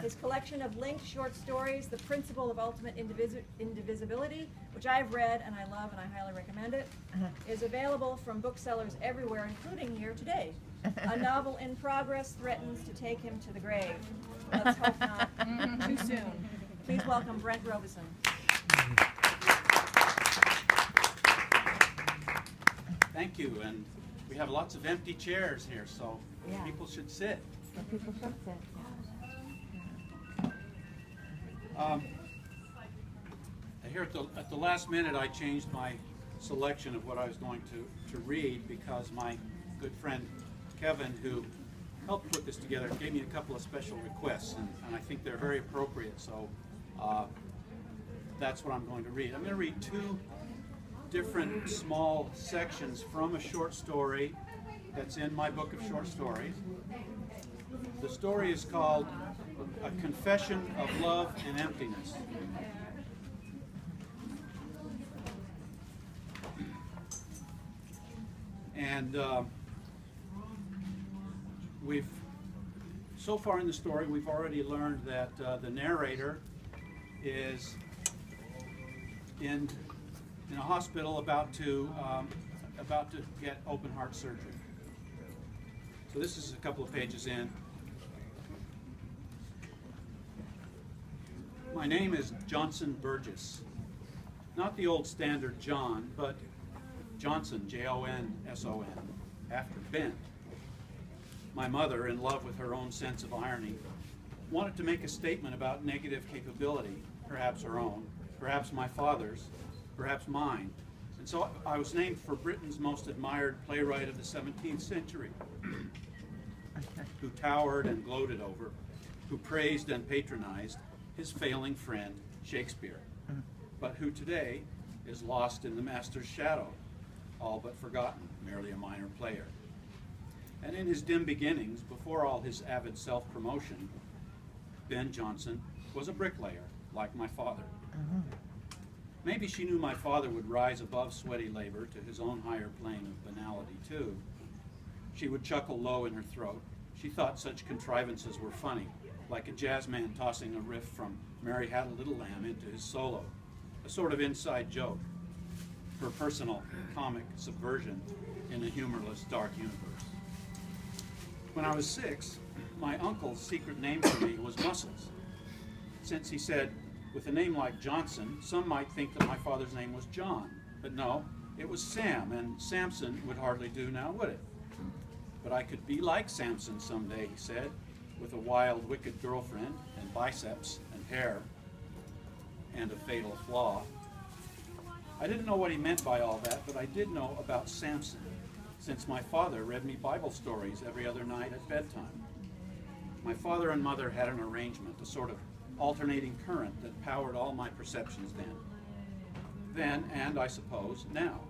His collection of linked short stories, The Principle of Ultimate Indivisibility, which I've read and I love and I highly recommend it, is available from booksellers everywhere, including here today. A novel in progress threatens to take him to the grave. Let's hope not too soon. Please welcome Brent Robeson. Thank you, and we have lots of empty chairs here, so people should sit. People should sit. Here at the last minute, I changed my selection of what I was going to read because my good friend Kevin, who helped put this together, gave me a couple of special requests, and I think they're very appropriate, so that's what I'm going to read. I'm going to read two different small sections from a short story that's in my book of short stories. The story is called A Confession of Love and Emptiness. And so far in the story, we've already learned that the narrator is in a hospital about to get open heart surgery. So this is a couple of pages in. My name is Johnson Burgess. Not the old standard John, but Johnson, J-O-N-S-O-N, after Bent. My mother, in love with her own sense of irony, wanted to make a statement about negative capability, perhaps her own, perhaps my father's, perhaps mine. And so I was named for Britain's most admired playwright of the 17th century, who towered and gloated over, who praised and patronized his failing friend, Shakespeare, but who today is lost in the master's shadow, all but forgotten, merely a minor player. And in his dim beginnings, before all his avid self-promotion, Ben Jonson was a bricklayer, like my father. Maybe she knew my father would rise above sweaty labor to his own higher plane of banality, too. She would chuckle low in her throat. She thought such contrivances were funny, like a jazz man tossing a riff from Mary Had a Little Lamb into his solo, a sort of inside joke, her personal comic subversion in a humorless, dark universe. When I was 6, my uncle's secret name for me was Muscles, since he said, with a name like Johnson, some might think that my father's name was John, but no, it was Sam, and Samson would hardly do now, would it? But I could be like Samson someday, he said, with a wild, wicked girlfriend, and biceps, and hair, and a fatal flaw. I didn't know what he meant by all that, but I did know about Samson, since my father read me Bible stories every other night at bedtime. My father and mother had an arrangement, a sort of alternating current that powered all my perceptions then, and I suppose now.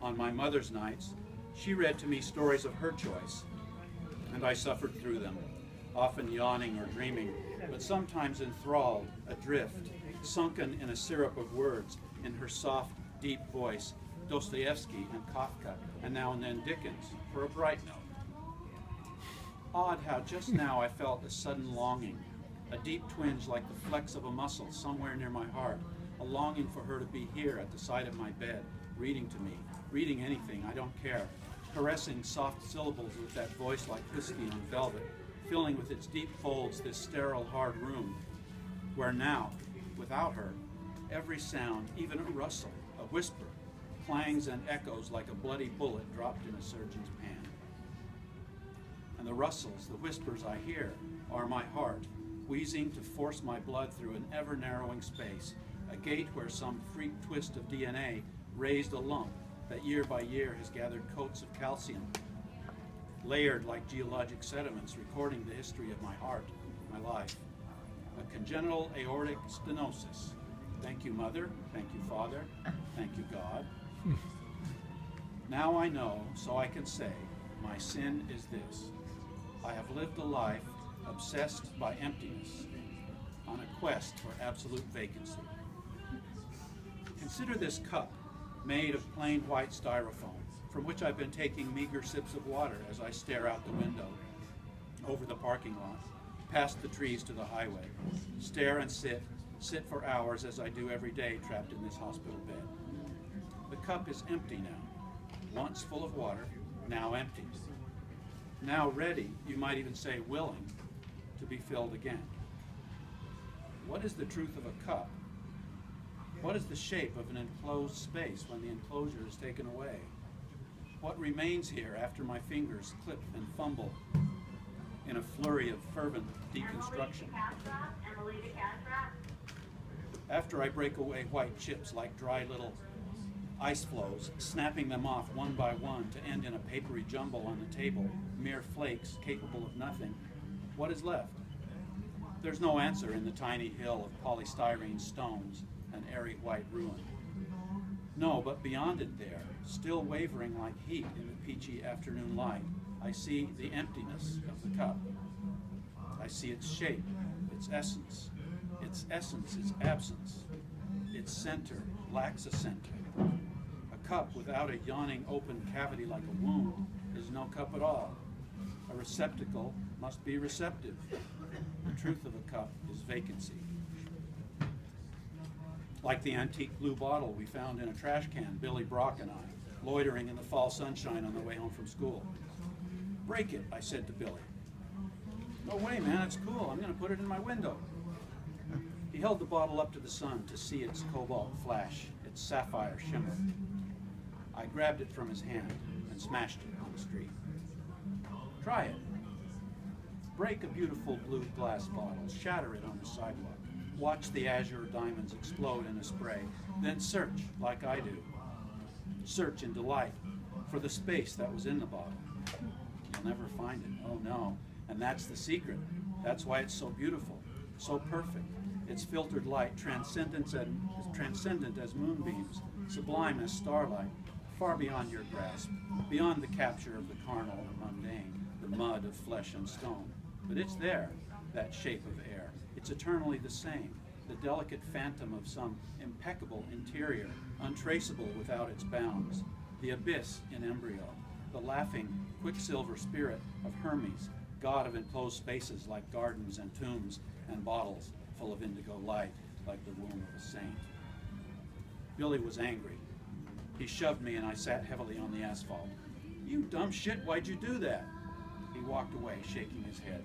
On my mother's nights, she read to me stories of her choice, and I suffered through them, often yawning or dreaming, but sometimes enthralled, adrift, sunken in a syrup of words, in her soft, deep voice, Dostoevsky and Kafka, and now and then Dickens, for a bright note. Odd how just now I felt a sudden longing, a deep twinge like the flex of a muscle somewhere near my heart, a longing for her to be here at the side of my bed, reading to me, reading anything, I don't care, caressing soft syllables with that voice like whiskey on velvet, filling with its deep folds this sterile, hard room, where now, without her, every sound, even a rustle, a whisper, clangs and echoes like a bloody bullet dropped in a surgeon's pan. And the rustles, the whispers I hear are my heart, wheezing to force my blood through an ever-narrowing space, a gate where some freak twist of DNA raised a lump that year by year has gathered coats of calcium, layered like geologic sediments recording the history of my heart, my life. A congenital aortic stenosis. Thank you, Mother. Thank you, Father. Thank you, God. Now I know, so I can say, my sin is this. I have lived a life obsessed by emptiness, on a quest for absolute vacancy. Consider this cup, made of plain white styrofoam, from which I've been taking meager sips of water as I stare out the window over the parking lot, past the trees to the highway, stare and sit for hours as I do every day trapped in this hospital bed. The cup is empty now, once full of water, now empty. Now ready, you might even say willing, to be filled again. What is the truth of a cup? What is the shape of an enclosed space when the enclosure is taken away? What remains here after my fingers clip and fumble in a flurry of fervent deconstruction? After I break away white chips like dry little ice floes, snapping them off one by one to end in a papery jumble on the table, mere flakes capable of nothing, what is left? There's no answer in the tiny hill of polystyrene stones and airy white ruin. No, but beyond it there, still wavering like heat in the peachy afternoon light, I see the emptiness of the cup. I see its shape, its essence. Its essence is absence. Its center lacks a center. A cup without a yawning open cavity like a wound is no cup at all. A receptacle must be receptive. The truth of a cup is vacancy. Like the antique blue bottle we found in a trash can, Billy Brock and I, loitering in the fall sunshine on the way home from school. Break it, I said to Billy. No way, man, it's cool. I'm going to put it in my window. He held the bottle up to the sun to see its cobalt flash, its sapphire shimmer. I grabbed it from his hand and smashed it on the street. Try it. Break a beautiful blue glass bottle, shatter it on the sidewalk. Watch the azure diamonds explode in a spray, then search like I do. Search in delight for the space that was in the bottle. You'll never find it, oh no. And that's the secret. That's why it's so beautiful, so perfect. Its filtered light, transcendent as moonbeams, sublime as starlight, far beyond your grasp, beyond the capture of the carnal and mundane, the mud of flesh and stone. But it's there, that shape of air. It's eternally the same, the delicate phantom of some impeccable interior, untraceable without its bounds, the abyss in embryo, the laughing, quicksilver spirit of Hermes, god of enclosed spaces like gardens and tombs and bottles full of indigo light like the womb of a saint. Billy was angry. He shoved me and I sat heavily on the asphalt. You dumb shit, why'd you do that? He walked away, shaking his head.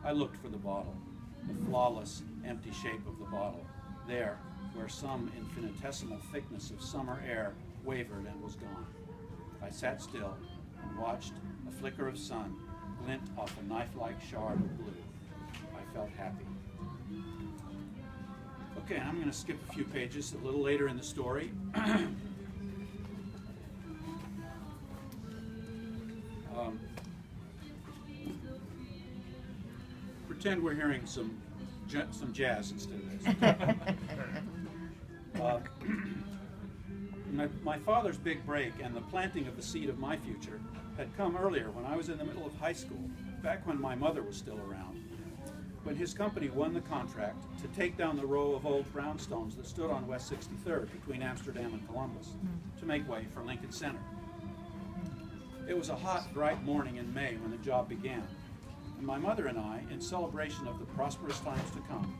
I looked for the bottle, the flawless, empty shape of the bottle, there, where some infinitesimal thickness of summer air wavered and was gone. I sat still and watched a flicker of sun glint off a knife-like shard of blue. I felt happy. Okay, I'm going to skip a few pages a little later in the story. Pretend we're hearing some jazz instead of this. My father's big break and the planting of the seed of my future had come earlier when I was in the middle of high school, back when my mother was still around, when his company won the contract to take down the row of old brownstones that stood on West 63rd between Amsterdam and Columbus to make way for Lincoln Center. It was a hot, bright morning in May when the job began, and my mother and I, in celebration of the prosperous times to come,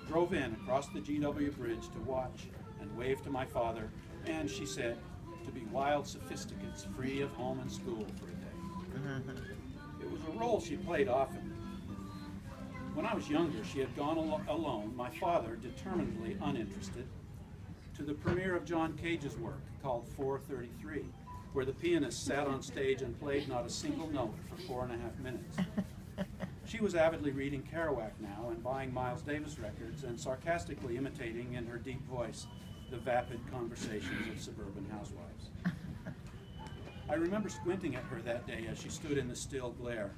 drove in across the GW Bridge to watch and wave to my father, and, she said, to be wild sophisticates free of home and school for a day. It was a role she played often. When I was younger, she had gone alone, my father determinedly uninterested, to the premiere of John Cage's work called 433, where the pianist sat on stage and played not a single note for 4.5 minutes. She was avidly reading Kerouac now and buying Miles Davis records and sarcastically imitating in her deep voice the vapid conversations of suburban housewives. I remember squinting at her that day as she stood in the still glare,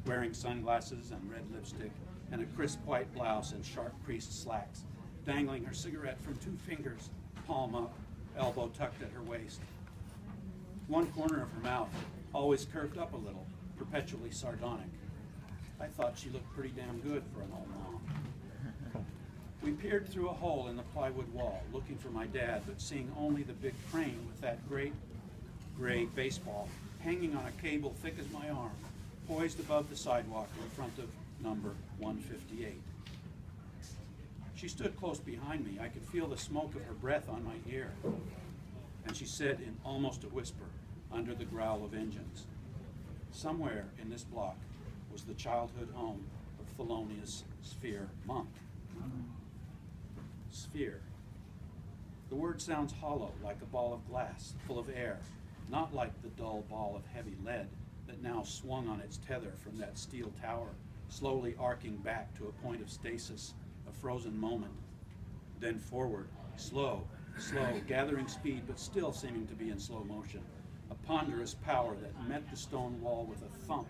wearing sunglasses and red lipstick and a crisp white blouse and sharp creased slacks, dangling her cigarette from 2 fingers, palm up, elbow tucked at her waist. One corner of her mouth always curved up a little, perpetually sardonic. I thought she looked pretty damn good for an old mom. We peered through a hole in the plywood wall, looking for my dad, but seeing only the big crane with that great gray baseball hanging on a cable thick as my arm, poised above the sidewalk in front of number 158. She stood close behind me. I could feel the smoke of her breath on my ear. And she said in almost a whisper, under the growl of engines, somewhere in this block was the childhood home of Thelonious Sphere Monk. Sphere. The word sounds hollow, like a ball of glass, full of air, not like the dull ball of heavy lead that now swung on its tether from that steel tower, slowly arcing back to a point of stasis, a frozen moment, then forward, slow, gathering speed, but still seeming to be in slow motion, a ponderous power that met the stone wall with a thump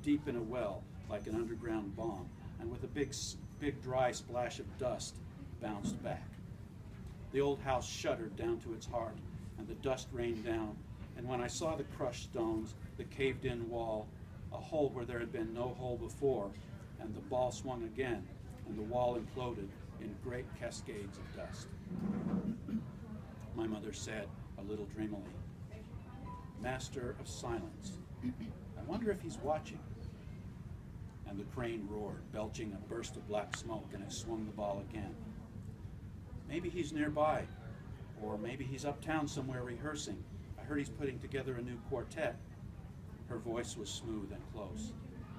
deep in a well, like an underground bomb, and with a big dry splash of dust, bounced back. The old house shuddered down to its heart, and the dust rained down, and when I saw the crushed stones, the caved-in wall, a hole where there had been no hole before, and the ball swung again, and the wall imploded in great cascades of dust. My mother said, a little dreamily, "Master of silence, I wonder if he's watching." And the crane roared, belching a burst of black smoke, and it swung the ball again. "Maybe he's nearby, or maybe he's uptown somewhere rehearsing. I heard he's putting together a new quartet." Her voice was smooth and close.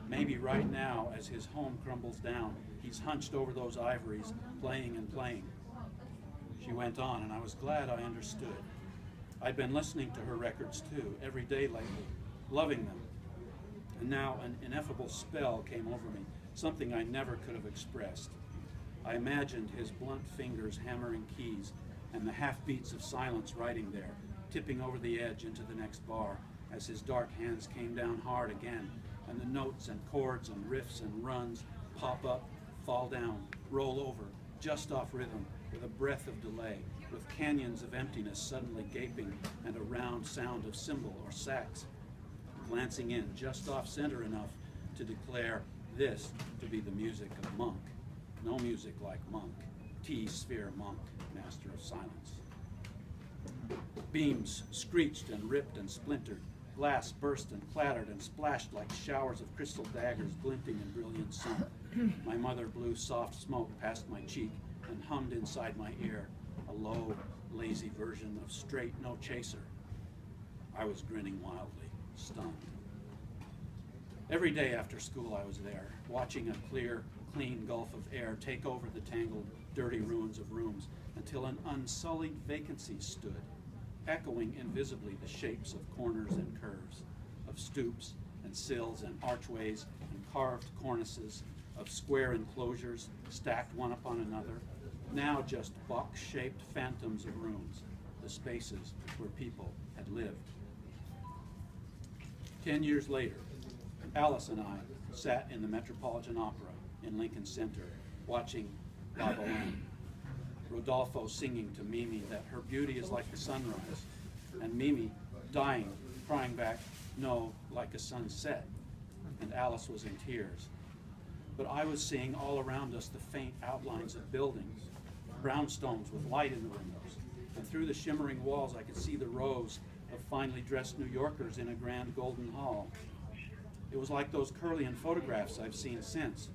"Maybe right now, as his home crumbles down, he's hunched over those ivories, playing and playing." She went on, and I was glad I understood. I'd been listening to her records too, every day lately, loving them. And now an ineffable spell came over me, something I never could have expressed. I imagined his blunt fingers hammering keys, and the half-beats of silence writing there, tipping over the edge into the next bar, as his dark hands came down hard again, and the notes and chords and riffs and runs pop up, fall down, roll over, just off rhythm, with a breath of delay, with canyons of emptiness suddenly gaping, and a round sound of cymbal or sax, glancing in just off center enough to declare this to be the music of Monk. No music like Monk. T. Sphere Monk, master of silence. Beams screeched and ripped and splintered. Glass burst and clattered and splashed like showers of crystal daggers glinting in brilliant sun. My mother blew soft smoke past my cheek and hummed inside my ear, a low, lazy version of Straight No Chaser. I was grinning wildly, stunned. Every day after school I was there, watching a clear, clean gulf of air take over the tangled, dirty ruins of rooms until an unsullied vacancy stood, echoing invisibly the shapes of corners and curves, of stoops and sills and archways and carved cornices, of square enclosures stacked one upon another, now just box-shaped phantoms of rooms, the spaces where people had lived. 10 years later, Alice and I sat in the Metropolitan Opera in Lincoln Center, watching La Boheme. Rodolfo singing to Mimi that her beauty is like the sunrise, and Mimi dying, crying back, "No, like a sunset," and Alice was in tears. But I was seeing all around us the faint outlines of buildings, brownstones with light in the windows, and through the shimmering walls I could see the rows of finely dressed New Yorkers in a grand golden hall. It was like those Curlian photographs I've seen since,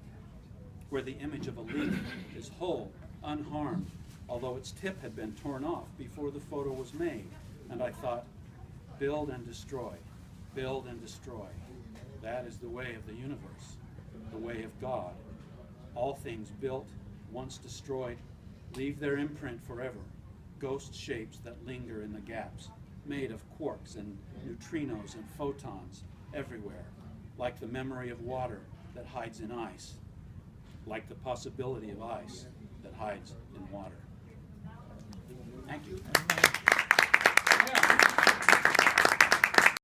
where the image of a leaf is whole, unharmed, although its tip had been torn off before the photo was made. And I thought, build and destroy, build and destroy. That is the way of the universe, the way of God. All things built, once destroyed, leave their imprint forever, ghost shapes that linger in the gaps, made of quarks and neutrinos and photons everywhere, like the memory of water that hides in ice, like the possibility of ice that hides in water. Thank you.